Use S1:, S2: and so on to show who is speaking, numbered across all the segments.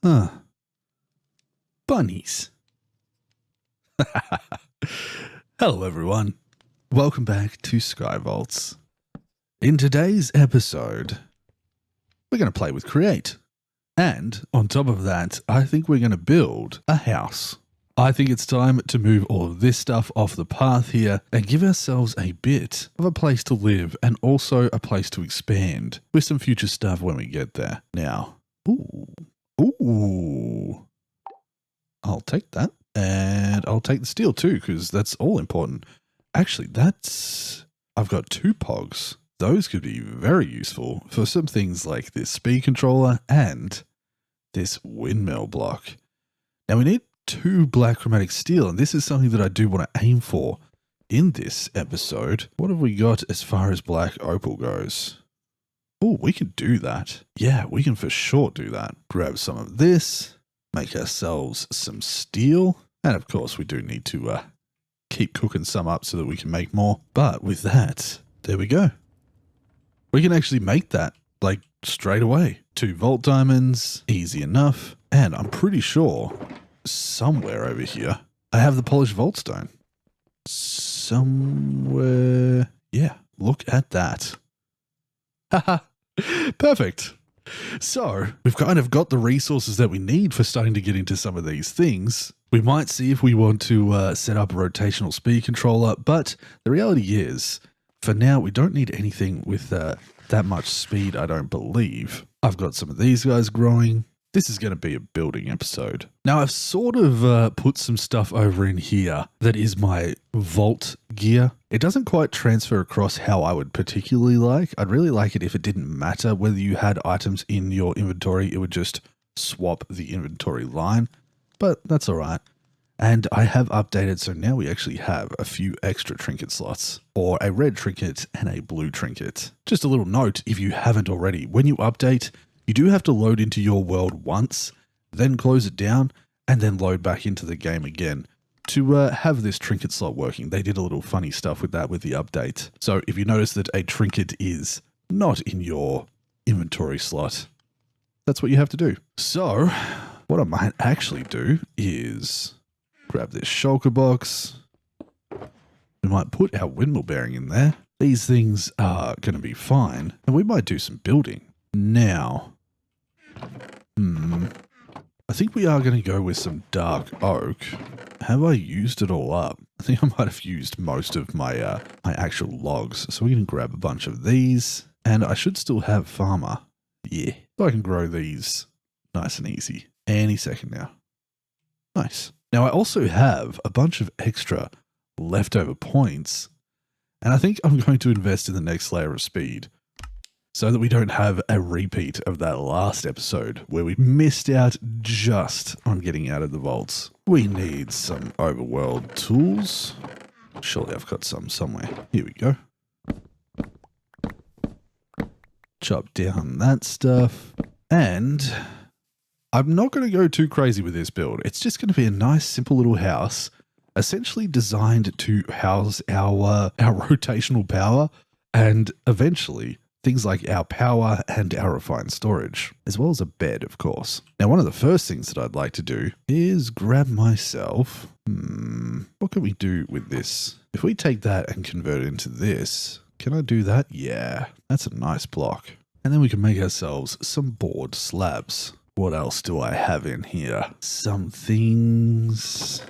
S1: Huh. Bunnies. Hello everyone. Welcome back to SkyVaults. In today's episode, we're going to play with Create. And on top of that, I think we're going to build a house. I think it's time to move all of this stuff off the path here and give ourselves a bit of a place to live and also a place to expand with some future stuff when we get there. Now, ooh, I'll take that. And I'll take the steel too, because that's all important. Actually, I've got 2 pogs. Those could be very useful for some things like this speed controller and this windmill block. Now we need 2 black chromatic steel, and this is something that I do want to aim for in this episode. What have we got as far as black opal goes? Oh, we can do that. Yeah, we can for sure do that. Grab some of this, make ourselves some steel. And of course, we do need to keep cooking some up so that we can make more. But with that, there we go. We can actually make that like straight away. 2 vault diamonds, easy enough. And I'm pretty sure somewhere over here, I have the polished vault stone. Somewhere. Yeah, look at that. Haha, perfect. So we've kind of got the resources that we need for starting to get into some of these things. We might see if we want to set up a rotational speed controller, but the reality is, for now, we don't need anything with that much speed, I don't believe. I've got some of these guys growing. This is going to be a building episode. Now, I've sort of put some stuff over in here that is my vault gear. It doesn't quite transfer across how I would particularly like. I'd really like it if it didn't matter whether you had items in your inventory. It would just swap the inventory line, but that's all right. And I have updated, so now we actually have a few extra trinket slots, or a red trinket and a blue trinket. Just a little note, if you haven't already, when you update, you do have to load into your world once, then close it down, and then load back into the game again to have this trinket slot working. They did a little funny stuff with that with the update. So if you notice that a trinket is not in your inventory slot, that's what you have to do. So what I might actually do is grab this shulker box. We might put our windmill bearing in there. These things are going to be fine, and we might do some building. Now, I think we are going to go with some dark oak. Have I used it all up? I think I might have used most of my my actual logs. So we can grab a bunch of these, and I should still have farmer. Yeah, so I can grow these nice and easy. Any second now. Nice. Now I also have a bunch of extra leftover points, and I think I'm going to invest in the next layer of speed, so that we don't have a repeat of that last episode where we missed out just on getting out of the vaults. We need some overworld tools. Surely I've got some somewhere. Here we go. Chop down that stuff. And I'm not going to go too crazy with this build. It's just going to be a nice, simple little house, essentially designed to house our rotational power and eventually things like our power and our refined storage, as well as a bed, of course. Now, one of the first things that I'd like to do is grab myself, what can we do with this? If we take that and convert it into this, can I do that? Yeah, that's a nice block. And then we can make ourselves some board slabs. What else do I have in here? Some things.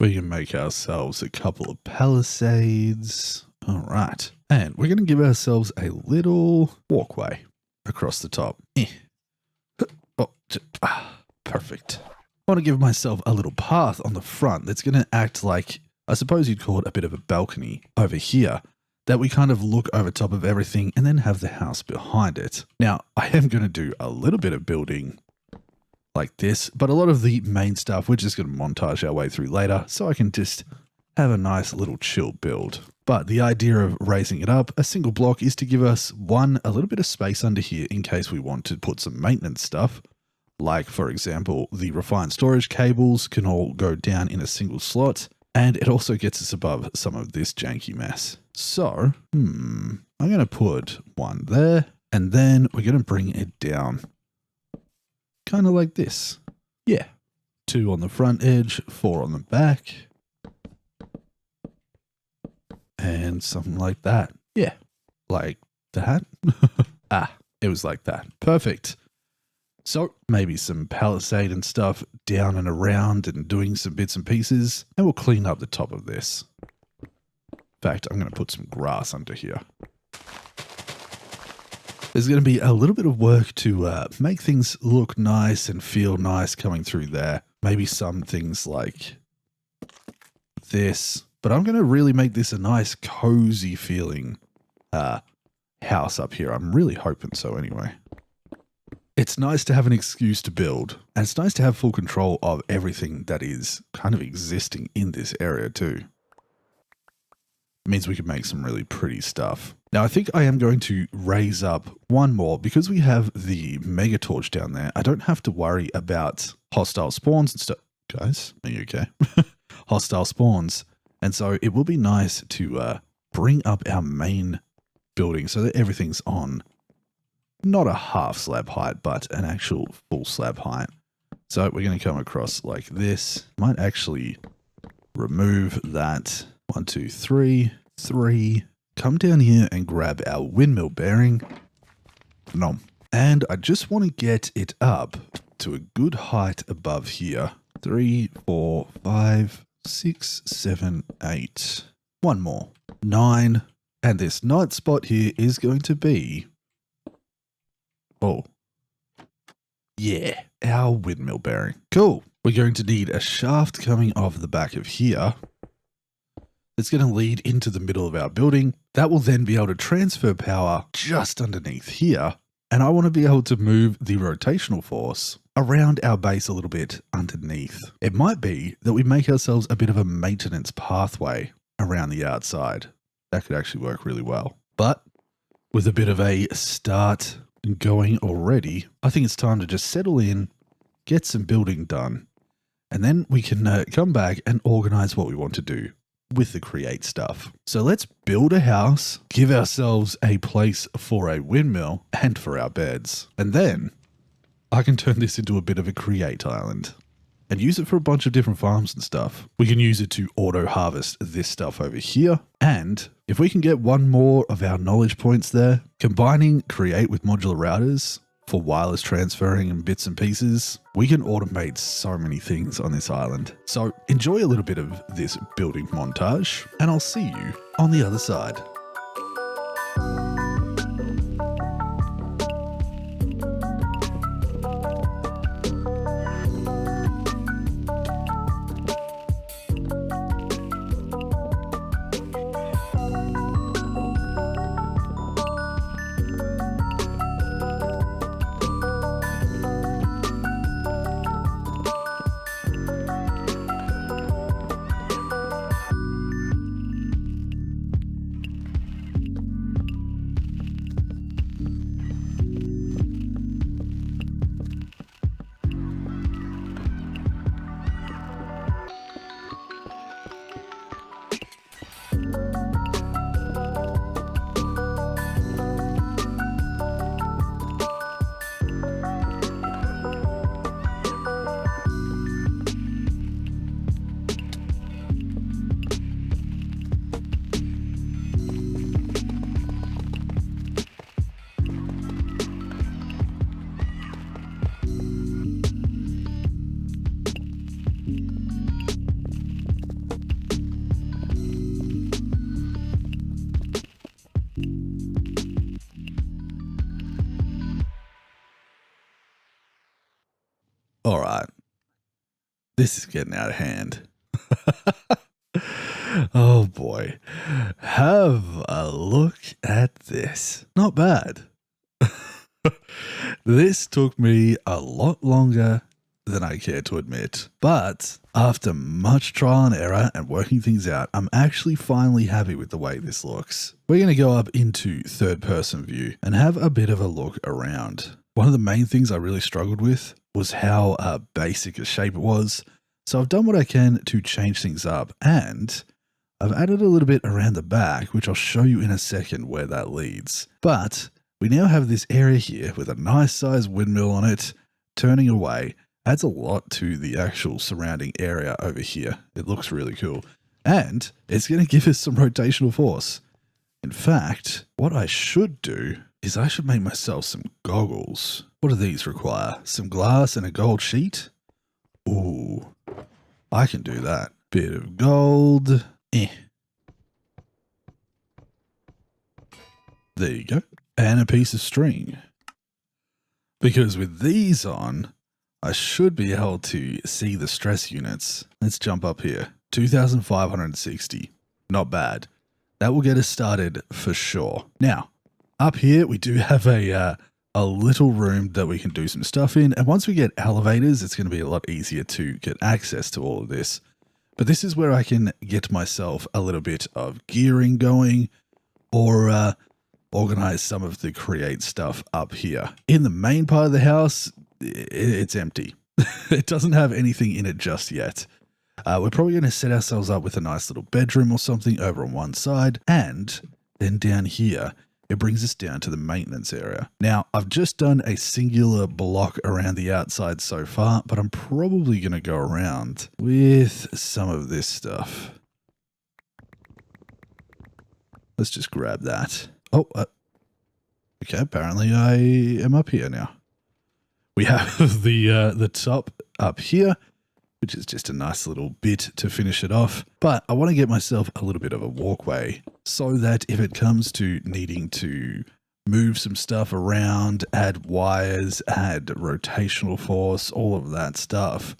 S1: We can make ourselves a couple of palisades. All right. And we're going to give ourselves a little walkway across the top. Perfect. I want to give myself a little path on the front that's going to act like, I suppose you'd call it a bit of a balcony over here, that we kind of look over top of everything and then have the house behind it. Now, I am going to do a little bit of building like this, but a lot of the main stuff we're just going to montage our way through later, so I can just have a nice little chill build. But the idea of raising it up a single block is to give us a little bit of space under here in case we want to put some maintenance stuff. Like, for example, the refined storage cables can all go down in a single slot, and it also gets us above some of this janky mess. So, I'm going to put one there, and then we're going to bring it down kind of like this. Yeah. 2 on the front edge, 4 on the back. And something like that. Yeah. Like that. It was like that. Perfect. So maybe some palisade and stuff down and around and doing some bits and pieces. And we'll clean up the top of this. In fact, I'm going to put some grass under here. There's going to be a little bit of work to make things look nice and feel nice coming through there. Maybe some things like this. But I'm going to really make this a nice, cozy feeling house up here. I'm really hoping so anyway. It's nice to have an excuse to build. And it's nice to have full control of everything that is kind of existing in this area too. It means we can make some really pretty stuff. Now, I think I am going to raise up one more because we have the mega torch down there. I don't have to worry about hostile spawns and stuff. Guys, are you okay? Hostile spawns. And so it will be nice to bring up our main building so that everything's on not a half slab height, but an actual full slab height. So we're going to come across like this. Might actually remove that. 1, 2, 3, 3. Come down here and grab our windmill bearing. Nom. And I just want to get it up to a good height above here. 3, 4, 5, 6, 7, 8. One more. 9. And this night spot here is going to be... Oh. Yeah, our windmill bearing. Cool. We're going to need a shaft coming off the back of here. It's going to lead into the middle of our building. That will then be able to transfer power just underneath here. And I want to be able to move the rotational force around our base a little bit underneath. It might be that we make ourselves a bit of a maintenance pathway around the outside. That could actually work really well. But with a bit of a start going already, I think it's time to just settle in, get some building done, and then we can come back and organize what we want to do with the create stuff. So let's build a house, give ourselves a place for a windmill and for our beds. And then I can turn this into a bit of a create island and use it for a bunch of different farms and stuff. We can use it to auto harvest this stuff over here. And if we can get one more of our knowledge points there, combining create with modular routers for wireless transferring and bits and pieces, we can automate so many things on this island. So enjoy a little bit of this building montage, and I'll see you on the other side. All right, this is getting out of hand. Oh boy, have a look at this. Not bad. This took me a lot longer than I care to admit, but after much trial and error and working things out, I'm actually finally happy with the way this looks. We're going to go up into third person view and have a bit of a look around. One of the main things I really struggled with was how basic a shape it was. So I've done what I can to change things up, and I've added a little bit around the back, which I'll show you in a second where that leads. But we now have this area here with a nice sized windmill on it, turning away adds a lot to the actual surrounding area over here. It looks really cool. And it's going to give us some rotational force. In fact, what I should do is I should make myself some goggles. What do these require? Some glass and a gold sheet? Ooh, I can do that. Bit of gold. There you go. And a piece of string. Because with these on, I should be able to see the stress units. Let's jump up here. 2,560. Not bad. That will get us started for sure. Now, up here, we do have a little room that we can do some stuff in. And once we get elevators, it's going to be a lot easier to get access to all of this. But this is where I can get myself a little bit of gearing going, or organize some of the create stuff up here. In the main part of the house, it's empty. It doesn't have anything in it just yet. We're probably going to set ourselves up with a nice little bedroom or something over on one side. And then down here, it brings us down to the maintenance area. Now, I've just done a singular block around the outside so far, but I'm probably going to go around with some of this stuff. Let's just grab that. Oh, okay, apparently I am up here now. We have the top up here, which is just a nice little bit to finish it off. But I want to get myself a little bit of a walkway so that if it comes to needing to move some stuff around, add wires, add rotational force, all of that stuff,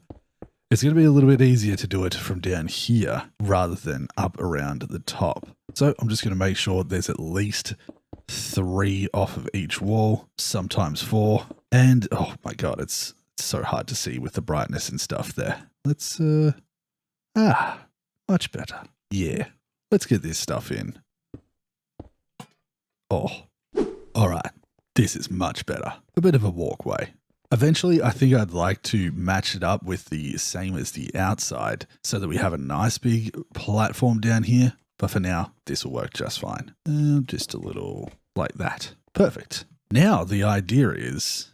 S1: it's going to be a little bit easier to do it from down here rather than up around the top. So I'm just going to make sure there's at least 3 off of each wall, sometimes 4. And oh my God, it's so hard to see with the brightness and stuff there. Let's, much better. Yeah, let's get this stuff in. Oh, all right. This is much better. A bit of a walkway. Eventually, I think I'd like to match it up with the same as the outside so that we have a nice big platform down here. But for now, this will work just fine. Just a little like that. Perfect. Now, the idea is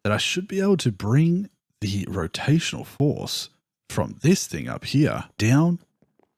S1: that I should be able to bring the rotational force from this thing up here down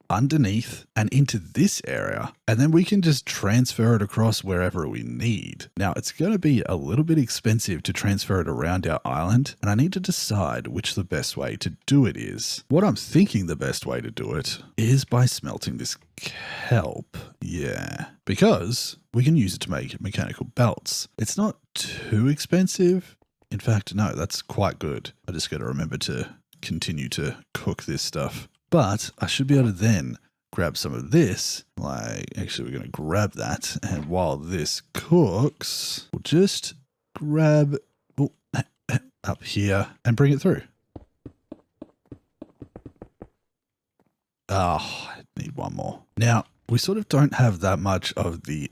S1: underneath and into this area, and then we can just transfer it across wherever we need. Now, it's going to be a little bit expensive to transfer it around our island, and I need to decide which the best way to do it is. What I'm thinking the best way to do it is by smelting this kelp. Yeah, because we can use it to make mechanical belts. It's not too expensive. In fact, no, that's quite good. I just got to remember to continue to cook this stuff. But I should be able to then grab some of this. Like, actually, we're going to grab that. And while this cooks, we'll just grab up here and bring it through. Oh, I need one more. Now, we sort of don't have that much of the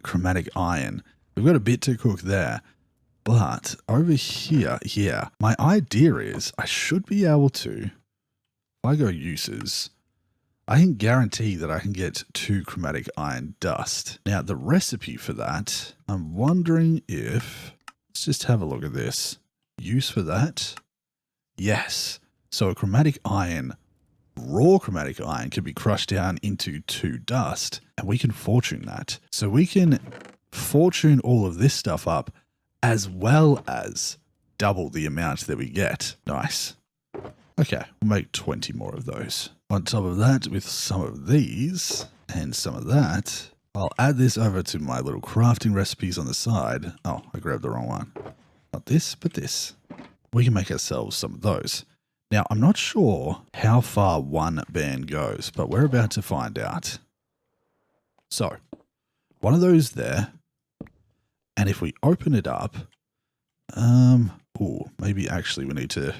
S1: chromatic iron. We've got a bit to cook there. But over here, yeah, my idea is I should be able to, if I go uses, I can guarantee that I can get 2 chromatic iron dust. Now, the recipe for that, I'm wondering if, let's just have a look at this. Use for that. Yes. So a chromatic iron, raw chromatic iron can be crushed down into 2 dust, and we can fortune that. So we can fortune all of this stuff up as well as double the amount that we get. Nice. Okay, we'll make 20 more of those. On top of that, with some of these and some of that, I'll add this over to my little crafting recipes on the side. Oh, I grabbed the wrong one. Not this, but this. We can make ourselves some of those. Now, I'm not sure how far one band goes, but we're about to find out. So, one of those there. And if we open it up, maybe actually we need to,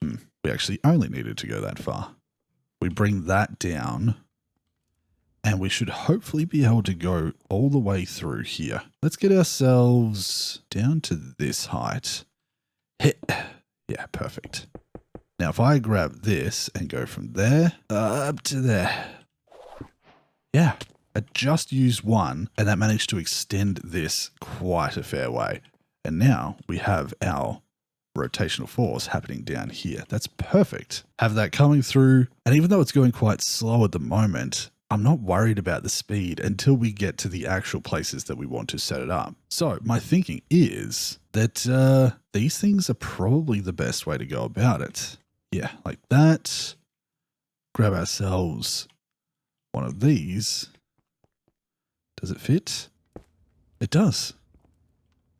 S1: we actually only needed to go that far. We bring that down and we should hopefully be able to go all the way through here. Let's get ourselves down to this height. Yeah, perfect. Now, if I grab this and go from there up to there. Yeah. I just used one and that managed to extend this quite a fair way. And now we have our rotational force happening down here. That's perfect. Have that coming through. And even though it's going quite slow at the moment, I'm not worried about the speed until we get to the actual places that we want to set it up. So my thinking is that these things are probably the best way to go about it. Yeah, like that. Grab ourselves one of these. Does it fit? It does.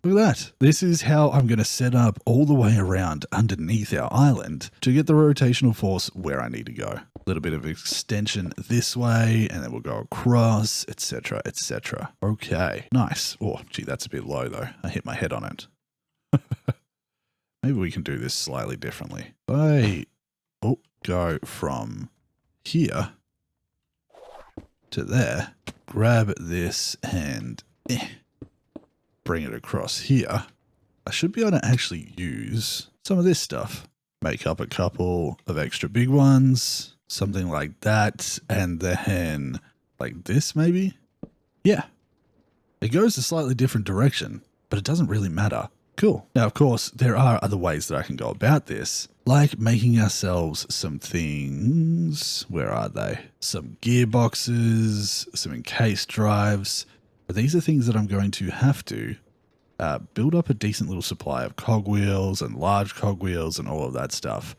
S1: Look at that. This is how I'm going to set up all the way around underneath our island to get the rotational force where I need to go. A little bit of extension this way, and then we'll go across, etc., etc. Okay, nice. Oh, gee, that's a bit low though. I hit my head on it. Maybe we can do this slightly differently. I go from here to there, grab this and bring it across here. I should be able to actually use some of this stuff. Make up a couple of extra big ones, something like that, and then like this maybe? Yeah. It goes a slightly different direction, but it doesn't really matter. Cool. Now, of course, there are other ways that I can go about this, like making ourselves some things. Where are they? Some gearboxes, some encased drives. But these are things that I'm going to have to build up a decent little supply of cogwheels and large cogwheels and all of that stuff.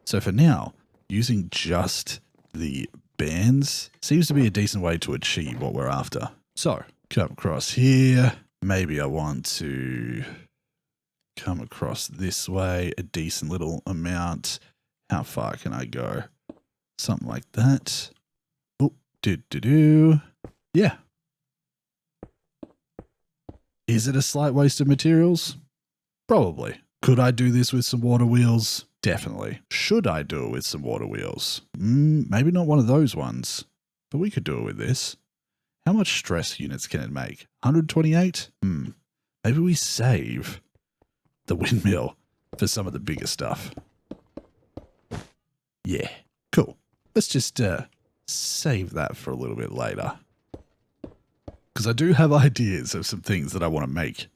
S1: So for now, using just the bands seems to be a decent way to achieve what we're after. So come across here. Maybe I want to come across this way a decent little amount. How far can I go? Something like that. Oh, yeah. Is it a slight waste of materials? Probably. Could I do this with some water wheels? Definitely. Should I do it with some water wheels? Maybe not one of those ones, but we could do it with this. How much stress units can it make? 128? Maybe we save the windmill for some of the bigger stuff. Yeah, cool. Let's just save that for a little bit later. Because I do have ideas of some things that I want to make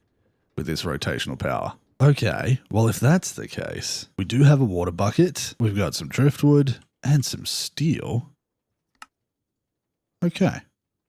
S1: with this rotational power. Okay, well if that's the case, we do have a water bucket, we've got some driftwood, and some steel. Okay,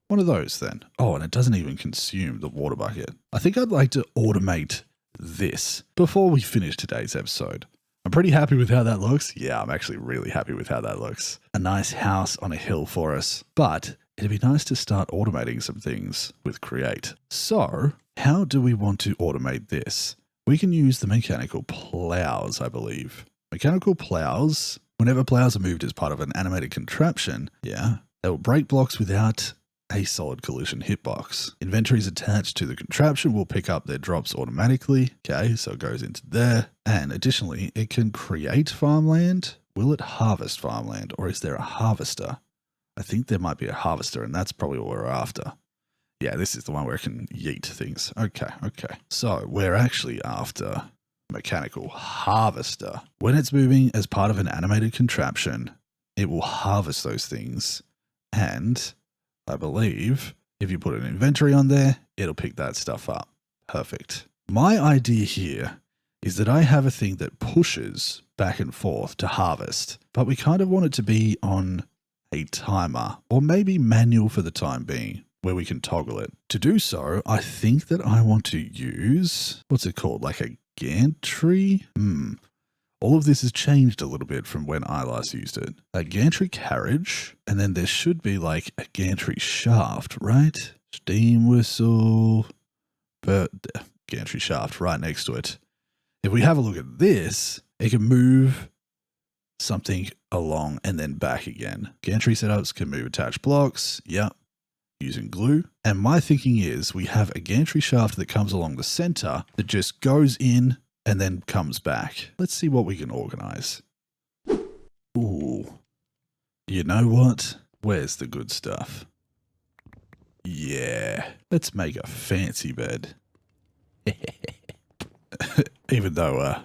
S1: one of those then. Oh, and it doesn't even consume the water bucket. I think I'd like to automate this before we finish today's episode. I'm pretty happy with how that looks. Yeah, I'm actually really happy with how that looks. A nice house on a hill for us, but it'd be nice to start automating some things with Create. So how do we want to automate this? We can use the mechanical plows, I believe. Mechanical plows, whenever plows are moved as part of an animated contraption, yeah, they will break blocks without a solid collision hitbox. Inventories attached to the contraption will pick up their drops automatically. Okay, so it goes into there. And additionally, it can create farmland. Will it harvest farmland, or is there a harvester? I think there might be a harvester, and that's probably what we're after. Yeah, this is the one where it can yeet things. Okay. So we're actually after mechanical harvester. When it's moving as part of an animated contraption, it will harvest those things. And I believe if you put an inventory on there, it'll pick that stuff up. Perfect. My idea here is that I have a thing that pushes back and forth to harvest, but we kind of want it to be on a timer, or maybe manual for the time being, where we can toggle it. To do so, I think that I want to use, what's it called, like a gantry? All of this has changed a little bit from when I last used it. A gantry carriage, and then there should be like a gantry shaft, right? Steam whistle, but gantry shaft right next to it. If we have a look at this, it can move something along and then back again. Gantry setups can move attached blocks. Yep. Using glue. And my thinking is we have a gantry shaft that comes along the center that just goes in and then comes back. Let's see what we can organize. Ooh. You know what? Where's the good stuff? Yeah. Let's make a fancy bed. Even though,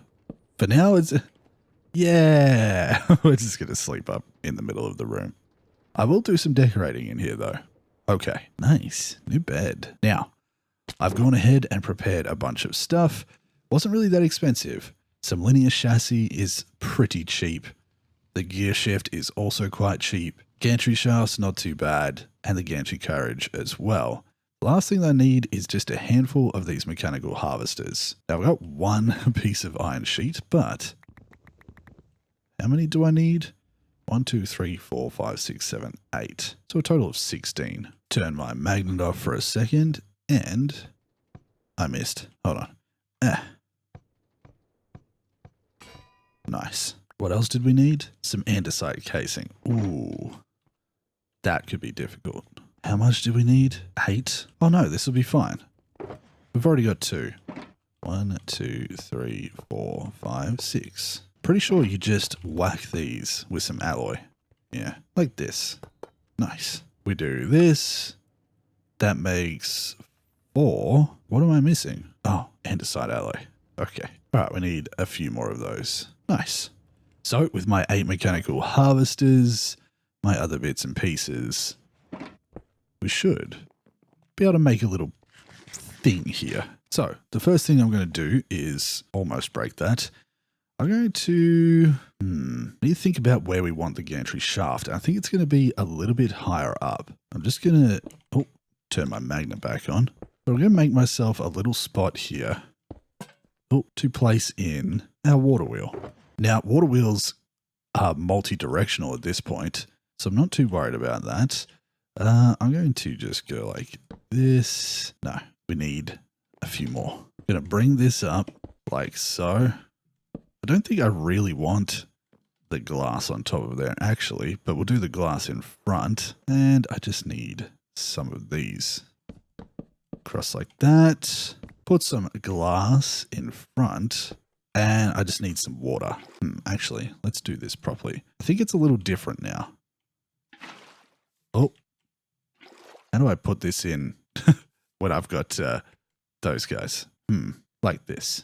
S1: for now it's... Yeah. We're just going to sleep up in the middle of the room. I will do some decorating in here though. Okay. Nice. New bed. Now, I've gone ahead and prepared a bunch of stuff. Wasn't really that expensive. Some linear chassis is pretty cheap. The gear shift is also quite cheap. Gantry shafts, not too bad. And the gantry carriage as well. The last thing I need is just a handful of these mechanical harvesters. Now I've got one piece of iron sheet, but how many do I need? 1, 2, 3, 4, 5, 6, 7, 8. So a total of 16. Turn my magnet off for a second, and I missed. Hold on. Nice. What else did we need? Some andesite casing. Ooh. That could be difficult. How much do we need? 8? Oh no, this will be fine. We've already got 2. 1, 2, 3, 4, 5, 6. Pretty sure you just whack these with some alloy. Yeah, like this. Nice. We do this. That makes 4. What am I missing? Oh, andesite alloy. Okay. All right, we need a few more of those. Nice. So with my 8 mechanical harvesters, my other bits and pieces, we should be able to make a little thing here. So the first thing I'm going to do is almost break that. I'm going to need to think about where we want the gantry shaft. I think it's going to be a little bit higher up. I'm just going to turn my magnet back on. But I'm going to make myself a little spot here to place in our water wheel. Now, water wheels are multi-directional at this point, so I'm not too worried about that. I'm going to just go like this. No, we need a few more. I'm going to bring this up like so. I don't think I really want the glass on top of there actually, but we'll do the glass in front. And I just need some of these. Cross like that. Put some glass in front. And I just need some water. Actually, let's do this properly. I think it's a little different now. Oh. How do I put this in when I've got those guys? Like this.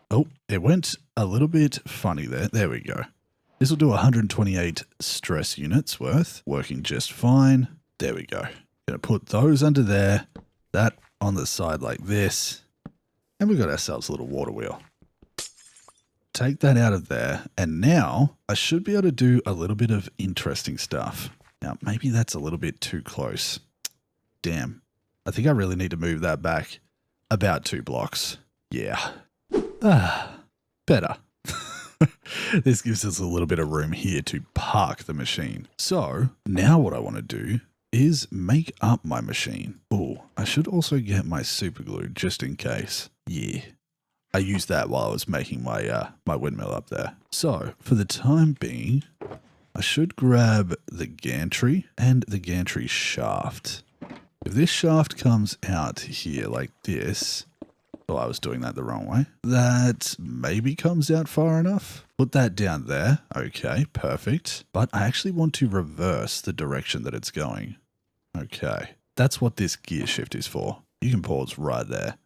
S1: Oh, it went a little bit funny there. There we go. This will do 128 stress units worth, working just fine. There we go. Gonna put those under there, that on the side like this, and we've got ourselves a little water wheel. Take that out of there, and now I should be able to do a little bit of interesting stuff. Now, maybe that's a little bit too close. Damn. I think I really need to move that back about 2 blocks. Yeah. Better. This gives us a little bit of room here to park the machine. So now what I want to do is make up my machine. Oh, I should also get my super glue just in case. Yeah. I used that while I was making my my windmill up there. So for the time being, I should grab the gantry and the gantry shaft. If this shaft comes out here like this, well, I was doing that the wrong way. That maybe comes out far enough. Put that down there. Okay, perfect. But I actually want to reverse the direction that it's going. Okay, that's what this gear shift is for. You can pause right there.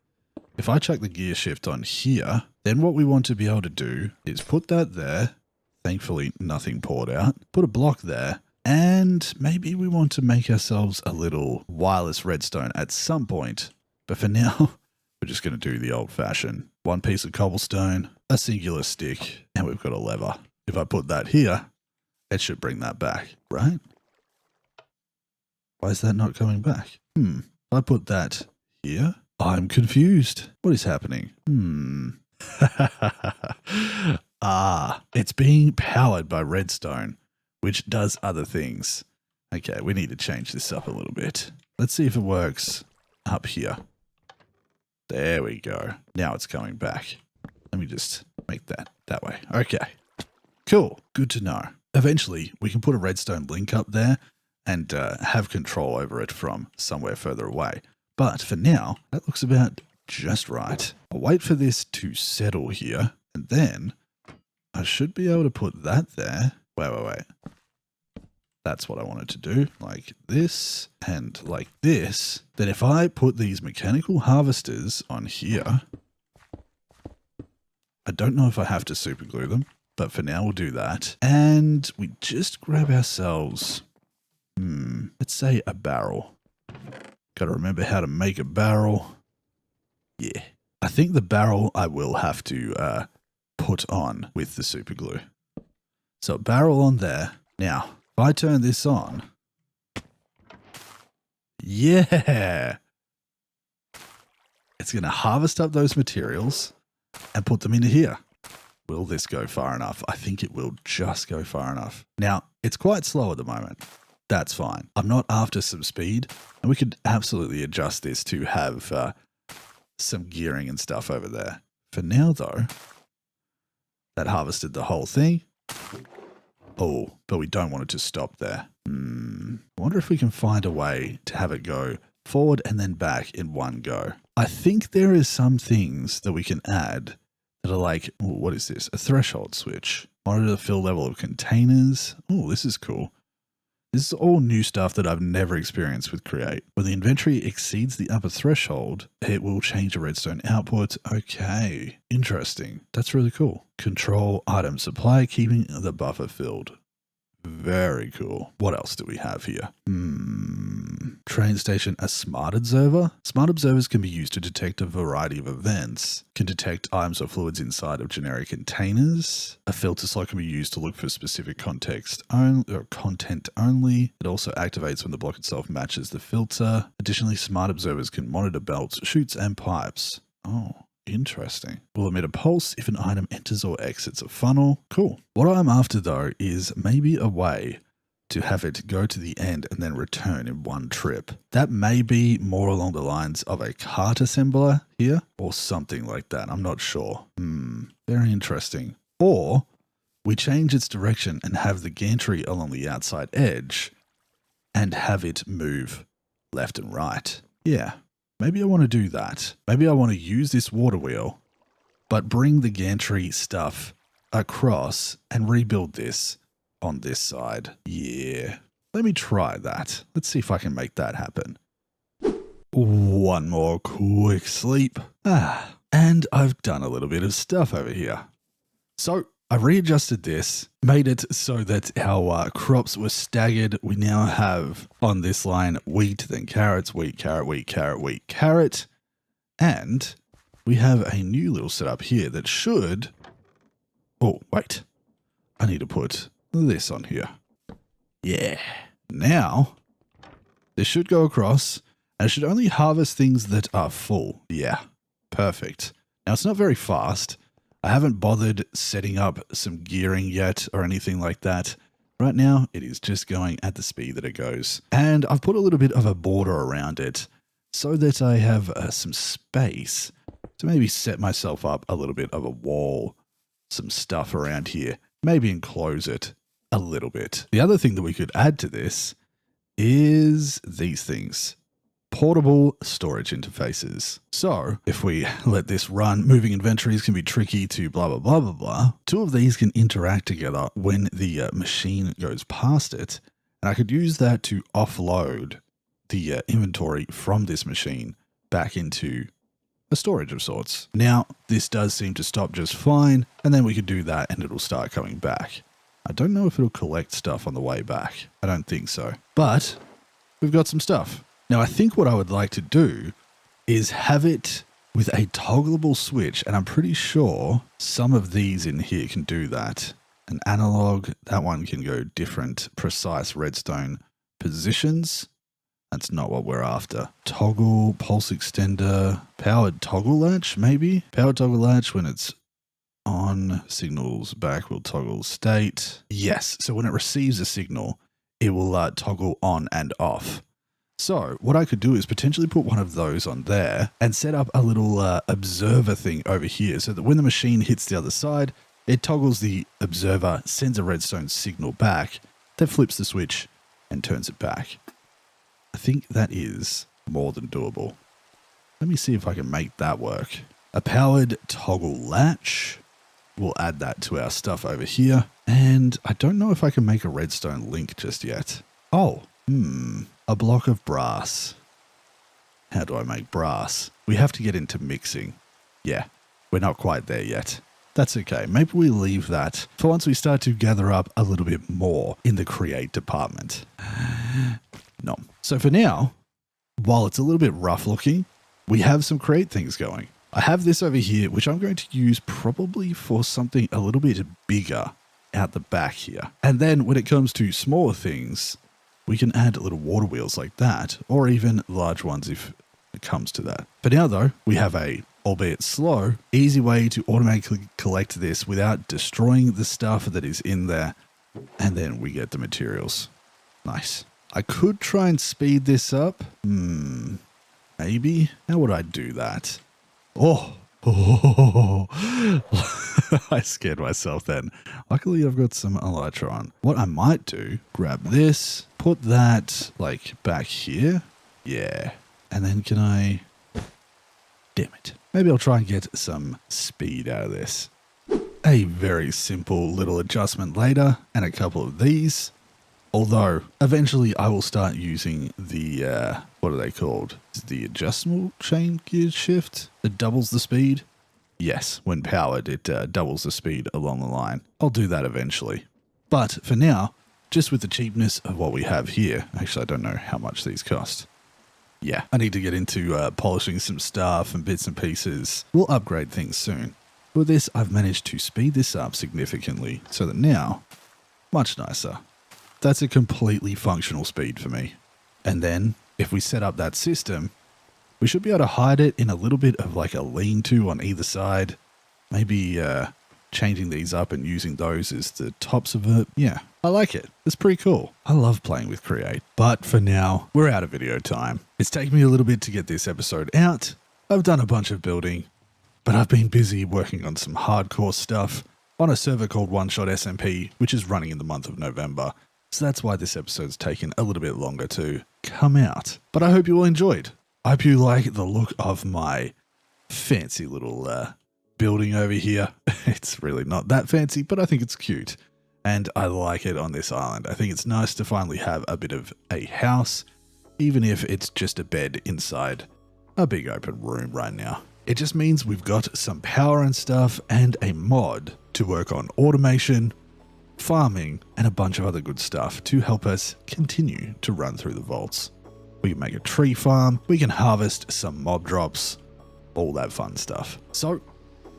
S1: If I chuck the gear shift on here, then what we want to be able to do is put that there. Thankfully, nothing poured out. Put a block there. And maybe we want to make ourselves a little wireless redstone at some point. But for now, we're just going to do the old fashioned. 1 piece of cobblestone, a singular stick, and we've got a lever. If I put that here, it should bring that back, right? Why is that not coming back? If I put that here, I'm confused. What is happening? It's being powered by redstone, which does other things. Okay, we need to change this up a little bit. Let's see if it works up here. There we go. Now it's coming back. Let me just make that way. Okay. Cool. Good to know. Eventually, we can put a redstone link up there and have control over it from somewhere further away. But for now, that looks about just right. I'll wait for this to settle here, and then I should be able to put that there. Wait. That's what I wanted to do, like this and like this. Then if I put these mechanical harvesters on here, I don't know if I have to super glue them, but for now we'll do that. And we just grab ourselves, let's say a barrel. Got to remember how to make a barrel. Yeah. I think the barrel I will have to put on with the super glue. So a barrel on there. Now, if I turn this on, yeah, it's going to harvest up those materials and put them into here. Will this go far enough? I think it will just go far enough. Now, it's quite slow at the moment. That's fine. I'm not after some speed, and we could absolutely adjust this to have some gearing and stuff over there. For now, though, that harvested the whole thing. Oh, but we don't want it to stop there. I wonder if we can find a way to have it go forward and then back in one go. I think there is some things that we can add that are like, ooh, what is this? A threshold switch. Monitor the fill level of containers. Oh, this is cool. This is all new stuff that I've never experienced with Create. When the inventory exceeds the upper threshold, it will change the redstone output. Okay, interesting. That's really cool. Control item supply, keeping the buffer filled. Very cool. What else do we have here? Train station, a smart observer. Smart observers can be used to detect a variety of events, can detect items or fluids inside of generic containers. A filter slot can be used to look for specific content only. It also activates when the block itself matches the filter. Additionally, smart observers can monitor belts, chutes, and pipes. Oh, interesting. Will emit a pulse if an item enters or exits a funnel. Cool. What I'm after though is maybe a way to have it go to the end and then return in one trip. That may be more along the lines of a cart assembler here or something like that. I'm not sure. Very interesting. Or we change its direction and have the gantry along the outside edge and have it move left and right. Yeah. Maybe I want to do that. Maybe I want to use this water wheel, but bring the gantry stuff across and rebuild this on this side. Yeah. Let me try that. Let's see if I can make that happen. One more quick sleep. And I've done a little bit of stuff over here. So I readjusted this, made it so that our crops were staggered. We now have on this line wheat, then carrots, wheat, carrot, wheat, carrot, wheat, carrot. And we have a new little setup here that should... Oh, wait. I need to put this on here. Yeah. Now, this should go across and it should only harvest things that are full. Yeah. Perfect. Now, it's not very fast. I haven't bothered setting up some gearing yet or anything like that. Right now, it is just going at the speed that it goes. And I've put a little bit of a border around it so that I have some space to maybe set myself up a little bit of a wall, some stuff around here, maybe enclose it a little bit. The other thing that we could add to this is these things. Portable storage interfaces. So if we let this run, moving inventories can be tricky to blah, blah, blah, blah, blah. Two of these can interact together when the machine goes past it. And I could use that to offload the inventory from this machine back into a storage of sorts. Now, this does seem to stop just fine. And then we could do that and it'll start coming back. I don't know if it'll collect stuff on the way back. I don't think so. But we've got some stuff. Now, I think what I would like to do is have it with a toggleable switch, and I'm pretty sure some of these in here can do that. An analog, that one can go different precise redstone positions. That's not what we're after. Toggle, pulse extender, powered toggle latch, maybe? Powered toggle latch when it's on, signals back will toggle state. Yes, so when it receives a signal, it will toggle on and off. So what I could do is potentially put one of those on there and set up a little observer thing over here so that when the machine hits the other side, it toggles the observer, sends a redstone signal back, that flips the switch and turns it back. I think that is more than doable. Let me see if I can make that work. A powered toggle latch. We'll add that to our stuff over here. And I don't know if I can make a redstone link just yet. Oh, a block of brass. How do I make brass? We have to get into mixing. Yeah, we're not quite there yet. That's okay. Maybe we leave that for once we start to gather up a little bit more in the create department. No. So for now, while it's a little bit rough looking, we have some create things going. I have this over here, which I'm going to use probably for something a little bit bigger out the back here. And then when it comes to smaller things, we can add little water wheels like that, or even large ones if it comes to that. For now though, we have a, albeit slow, easy way to automatically collect this without destroying the stuff that is in there. And then we get the materials. Nice. I could try and speed this up. Maybe. How would I do that? Oh. I scared myself then. Luckily, I've got some elytra on. What I might do, grab this, put that like back here. Yeah. And then can I... Damn it. Maybe I'll try and get some speed out of this. A very simple little adjustment later, and a couple of these. Although, eventually I will start using the, what are they called? Is it the adjustable chain gear shift that doubles the speed? Yes, when powered, it doubles the speed along the line. I'll do that eventually. But for now, just with the cheapness of what we have here, actually I don't know how much these cost. Yeah, I need to get into polishing some stuff and bits and pieces. We'll upgrade things soon. With this, I've managed to speed this up significantly so that now, much nicer. That's a completely functional speed for me. And then, if we set up that system, we should be able to hide it in a little bit of like a lean-to on either side. Maybe changing these up and using those as the tops of it. Yeah, I like it. It's pretty cool. I love playing with Create. But for now, we're out of video time. It's taken me a little bit to get this episode out. I've done a bunch of building, but I've been busy working on some hardcore stuff on a server called One Shot SMP, which is running in the month of November. So that's why this episode's taken a little bit longer to come out. But I hope you all enjoyed. I hope you like the look of my fancy little building over here. It's really not that fancy, but I think it's cute. And I like it on this island. I think it's nice to finally have a bit of a house, even if it's just a bed inside a big open room right now. It just means we've got some power and stuff and a mod to work on automation, farming, and a bunch of other good stuff to help us continue to run through the vaults. We can make a tree farm, we can harvest some mob drops, all that fun stuff. So,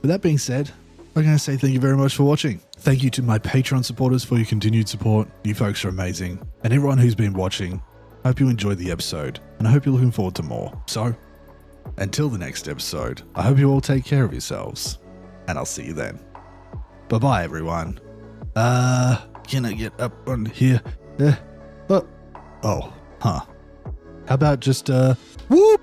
S1: with that being said, I'm going to say thank you very much for watching. Thank you to my Patreon supporters for your continued support. You folks are amazing. And everyone who's been watching, I hope you enjoyed the episode, and I hope you're looking forward to more. So, until the next episode, I hope you all take care of yourselves, and I'll see you then. Bye-bye, everyone. Can I get up on here? How about just, whoop!